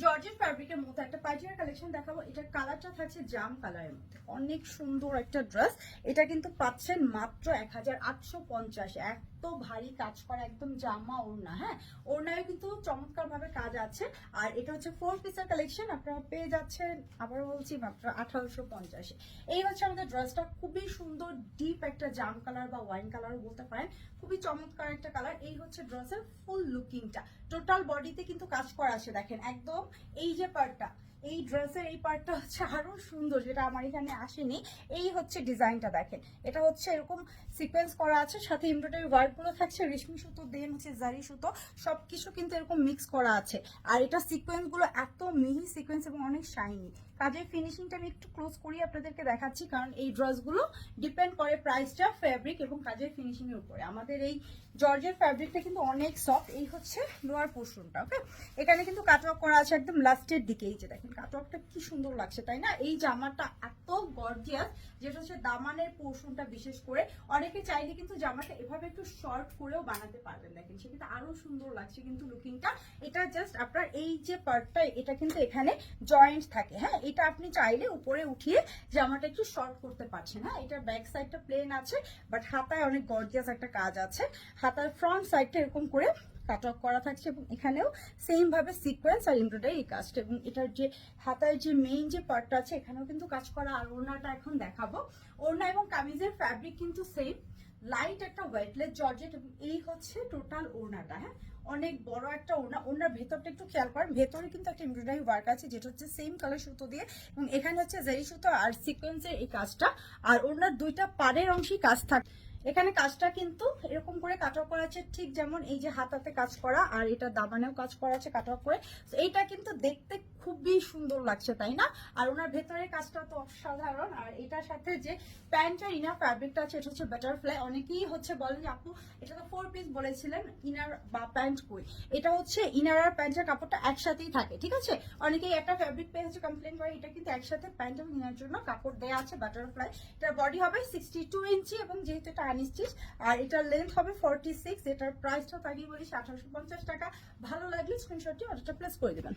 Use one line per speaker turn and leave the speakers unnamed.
Georgette ফ্যাব্রিকের মধ্যে একটা পাইজামা কালেকশন দেখাবো। এটার কালারটা থাকছে জাম কালারের মধ্যে, অনেক সুন্দর একটা ড্রেস। এটা কিন্তু পাচ্ছেন মাত্র 1850। এত ভারী কাজ করা একদম জামা ওড়না, হ্যাঁ ওড়নায় কিন্তু চমৎকার ভাবে কাজ আছে। আর এটা হচ্ছে 4 পিসের কালেকশন, আপনারা পেয়ে যাচ্ছেন আবার বলছি মাত্র 1850। এই হচ্ছে আমাদের ড্রেসটা, খুবই সুন্দর ডিপ একটা জাম কালার বা ওয়াইন কালারও বলতে পারেন, খুবই চমৎকার একটা কালার। এই হচ্ছে ড্রেসের ফুল লুকিংটা, টোটাল বডিতে কিন্তু কাজ করা আছে দেখেন একদম। এই যে পার্টটা, এই ড্রেসের এই পার্টটা হচ্ছে আরো সুন্দর, যেটা আমার এখানে আসেনি। এই হচ্ছে ডিজাইনটা দেখেন, এটা হচ্ছে এরকম সিকোয়েন্স করা আছে, সাথে এমব্রয়ডারি ওয়ার্ক গুলো থাকছে রেশমি সুতো, দেন হচ্ছে জারি সুতো, সবকিছু কিন্তু এরকম মিক্স করা আছে। আর এটা সিকোয়েন্স গুলো এত মিহি সিকোয়েন্স এবং অনেক শাইনি। কাজের ফিনিশিংটা আমি একটু ক্লোজ করি আপনাদেরকে দেখাচ্ছি, কারণ এই ড্রেসগুলো ডিপেন্ড করে প্রাইসটা, ফ্যাব্রিক এবং কাজের ফিনিশিং এর উপরে। আমাদের এই জর্জের ফ্যাব্রিকটা কিন্তু অনেক সফট। এই হচ্ছে লোয়ার পোর্শনটা, ওকে। এখানে কিন্তু কাটওয়ার্ক করা আছে একদম লাস্টের দিকে। এই যে দেখেন কাটওয়ার্কটা কি সুন্দর লাগছে, তাই না? এই জামাটা এত গর্জিয়াস, যেটা হচ্ছে দামানের পোর্শনটা বিশেষ করে। অনেকে চাইলে কিন্তু জামাটা এভাবে একটু শর্ট করেও বানাতে পারবেন, দেখেন সেটা আরো সুন্দর লাগছে কিন্তু লুকিংটা। এটা জাস্ট আপনার এই যে পার্টটা, এটা কিন্তু এখানে জয়েন্ট থাকে, হ্যাঁ এটা আপনি চাইলে উপরে উঠিয়ে জামাটা একটু শর্ট করতে পারছেন। হ্যাঁ এটার ব্যাক সাইডটা প্লেন আছে, বাট হাতায় অনেক গর্জিয়াস একটা কাজ আছে। হাতার ফ্রন্ট সাইডটা এরকম করে কাটওয়ার্ক করা থাকছে, এবং এখানেও সেম ভাবে সিকোয়েন্স আর এমব্রয়ডারি কাজটা, এবং এটার যে হাতার যে মেইন যে পার্টটা আছে এখানেও কিন্তু কাজ করা। আর ওড়নাটা এখন দেখাবো। ওড়না এবং কামিজের ফ্যাব্রিক কিন্তু সেম, লাইট একটা ওয়েটলেস জর্জেট, এবং এই হচ্ছে টোটাল ওড়নাটা। হ্যাঁ অনেক বড় একটা ওড়না। ওড়নার ভেতরটা একটু খেয়াল করেন, ভেতরে কিন্তু একটা এমব্রয়ডারি ওয়ার্ক আছে, যেটা হচ্ছে সেম কালার সুতো দিয়ে, এবং এখানে হচ্ছে জেরি সুতো আর সিকোয়েন্সের এই কাজটা। আর ওড়নার দুইটা পাড়ের অংশেই কাজ থাকে। এখানে কাজটা কিন্তু এরকম করে কাটওয়ার্ক করা আছে, ঠিক যেমন এই যে হাতাতে কাজ করা, আর এটা দামানেও কাজ করা আছে কাটওয়ার্ক করে। এইটা কিন্তু দেখতে খুবই সুন্দর লাগছে, তাই না? আর ওনার ভেতরের কাজটা তো অসাধারণ। আর এটার সাথে যে প্যান্ট আর ইনার ফ্যাব্রিকটা আছে, এটা হচ্ছে বাটারফ্লাই। অনেকেই হচ্ছে বলেন যে আপু এটা তো 4 পিস বলেছিলেন, ইনার বা প্যান্ট কই? এটা হচ্ছে ইনার আর প্যান্টের কাপড়টা একসাথেই থাকে, ঠিক আছে? অনেকেই একটা ফ্যাব্রিক পেয়ে হচ্ছে কমপ্লেন করে, এটা কিন্তু একসাথে প্যান্ট এবং ইনার জন্য কাপড় দেওয়া আছে বাটারফ্লাই। এটার বডি হবে 62 ইঞ্চি, এবং যেহেতু এটা আনস্টিচ, আর এটার লেন্থ হবে 46। এটার প্রাইসটা তাই বলি 1850 টাকা। ভালো লাগলে স্ক্রিনশটটি অর্ডারটা প্লেস করে দেবেন।